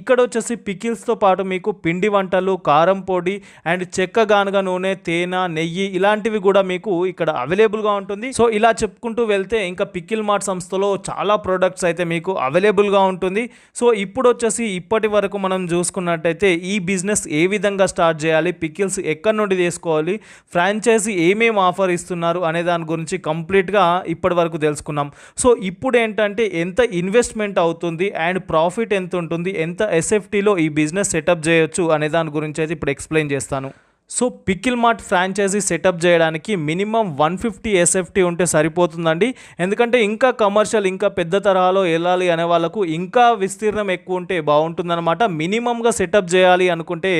ఇక్కడ వచ్చేసి పికిల్స్తో పాటు మీకు పిండి వంటలు, కారం పొడి అండ్ చెక్క గానుగ నూనె, తేనె, నెయ్యి ఇలాంటివి కూడా మీకు ఇక్కడ అవైలబుల్గా ఉంటుంది. సో ఇలా చెప్పుకుంటూ వెళ్తే ఇంకా పికిల్ మార్ట్ సంస్థలో చాలా ప్రొడక్ట్స్ అయితే మీకు అవైలబుల్గా ఉంటుంది. సో ఇప్పుడు వచ్చేసి ఇప్పటి వరకు మనం చూసుకున్నట్టయితే ఈ బిజినెస్ ఏ విధంగా స్టార్ట్ చేయాలి, పికిల్స్ ఎక్కడి నుండి తీసుకోవాలి, ఫ్రాంచైజీ ఏమేమి ఆఫర్ ఇస్తున్నారు అనే దాని గురించి కంప్లీట్గా ఇప్పటి వరకు తెలుసుకున్నాం. సో ఇప్పుడు ఏంటంటే ఎంత ఇన్వెస్ట్మెంట్ అవుతుంది అండ్ ప్రాఫిట్ ఎంత ఉంటుంది, ఎంత ఎస్ఎఫ్టీలో ఈ బిజినెస్ సెటప్ చేయొచ్చు అనే దాని గురించి అయితే ఇప్పుడు ఎక్స్ప్లెయిన్ చేస్తాను. So pickle mart franchise setup చేయడానికి మినిమం 150 ఎస్ఎఫ్టీ ఉంటే సరిపోతుందండి. ఎందుకంటే ఇంకా కమర్షియల్, ఇంకా పెద్ద తరహాలో వెళ్ళాలి అనే వాళ్ళకు ఇంకా విస్తీర్ణం ఎక్కువ ఉంటే బాగుంటుందన్నమాట. మినిమంగా సెటప్ చేయాలి అనుకుంటే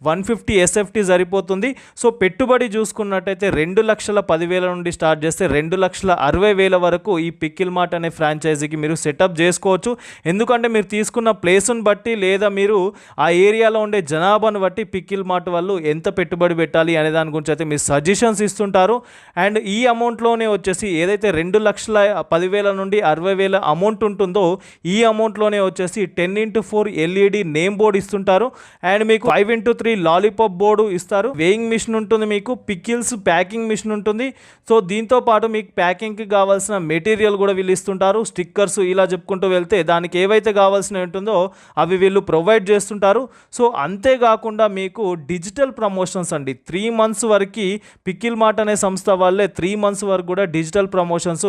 150 ఎస్ఎఫ్టీ సరిపోతుంది. సో పెట్టుబడి చూసుకున్నట్టయితే 2,10,000 నుండి స్టార్ట్ చేస్తే 2,60,000 వరకు ఈ పికిల్ మార్ట్ అనే ఫ్రాంచైజీకి మీరు సెటప్ చేసుకోవచ్చు. ఎందుకంటే మీరు తీసుకున్న ప్లేస్ను బట్టి లేదా మీరు ఆ ఏరియాలో ఉండే జనాభాను బట్టి పికిల్ మార్ట్ వాళ్ళు ఎంత పెట్టుబడి పెట్టాలి అనే దాని గురించి అయితే మీరు సజెషన్స్ ఇస్తుంటారు. అండ్ ఈ అమౌంట్లోనే వచ్చేసి ఏదైతే 2,10,000 నుండి 60,000 అమౌంట్ ఉంటుందో ఈ అమౌంట్లోనే వచ్చేసి 10x4 ఎల్ఈడి నేమ్ బోర్డు ఇస్తుంటారు. అండ్ మీకు 5x3 లాలీపాప్ బోర్డు ఇస్తారు. వేయింగ్ మిషన్ ఉంటుంది, మీకు పికిల్స్ ప్యాకింగ్ మిషన్ ఉంటుంది. సో దీంతో పాటు మీకు ప్యాకింగ్కి కావాల్సిన మెటీరియల్ కూడా వీళ్ళు ఇస్తుంటారు. స్టిక్కర్స్ ఇలా చెప్పుకుంటూ వెళ్తే దానికి ఏవైతే కావాల్సినవి ఉంటుందో అవి వీళ్ళు ప్రొవైడ్ చేస్తుంటారు. సో అంతేకాకుండా మీకు డిజిటల్ ప్రమోషన్స్ అండి, 3 months వరకు పికిల్ మార్ట్ అనే సంస్థ వాళ్ళే 3 months వరకు కూడా డిజిటల్ ప్రమోషన్స్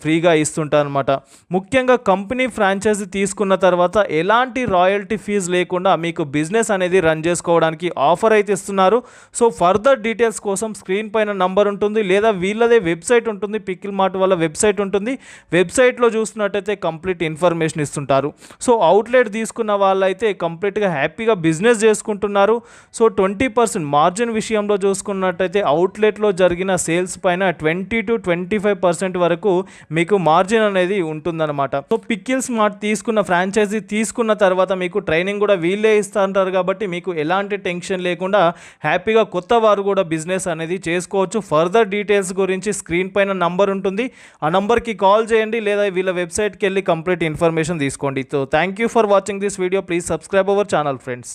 ఫ్రీగా ఇస్తుంటారు అనమాట. ముఖ్యంగా కంపెనీ ఫ్రాంచైజీ తీసుకున్న తర్వాత ఎలాంటి రాయల్టీ ఫీజు లేకుండా మీకు బిజినెస్ అనేది రన్ చేసుకోవడానికి ఆఫర్ అయితే ఇస్తున్నారు. సో ఫర్దర్ డీటెయిల్స్ కోసం స్క్రీన్ పైన నంబర్ ఉంటుంది, లేదా వీళ్ళదే వెబ్సైట్ ఉంటుంది, పికిల్ మార్ట్ వాళ్ళ వెబ్సైట్ ఉంటుంది. వెబ్సైట్లో చూసినట్టయితే కంప్లీట్ ఇన్ఫర్మేషన్ ఇస్తుంటారు. సో అవుట్లెట్ తీసుకున్న వాళ్ళైతే కంప్లీట్గా హ్యాపీగా బిజినెస్ చేసుకుంటున్నారు. సో 20% మార్జిన్ విషయంలో చూసుకున్నట్టయితే అవుట్లెట్లో జరిగిన సేల్స్ పైన 20 to 25% వరకు మీకు మార్జిన్ అనేది ఉంటుందన్నమాట. సో పికిల్స్ మార్ట్ తీసుకున్న ఫ్రాంచైజీ తీసుకున్న తర్వాత మీకు ట్రైనింగ్ కూడా వీళ్ళే ఇస్తుంటారు కాబట్టి మీకు ఎలాంటి టెన్షన్ లేకుండా హ్యాపీగా కొత్త వారు కూడా బిజినెస్ అనేది చేసుకోవచ్చు. ఫర్దర్ డీటెయిల్స్ గురించి స్క్రీన్ పైన నంబర్ ఉంటుంది, ఆ నంబర్కి కాల్ చేయండి లేదా వీళ్ళ వెబ్సైట్కి వెళ్ళి కంప్లీట్ ఇన్ఫర్మేషన్ తీసుకోండి. So thank you for watching this video. Please subscribe our channel friends.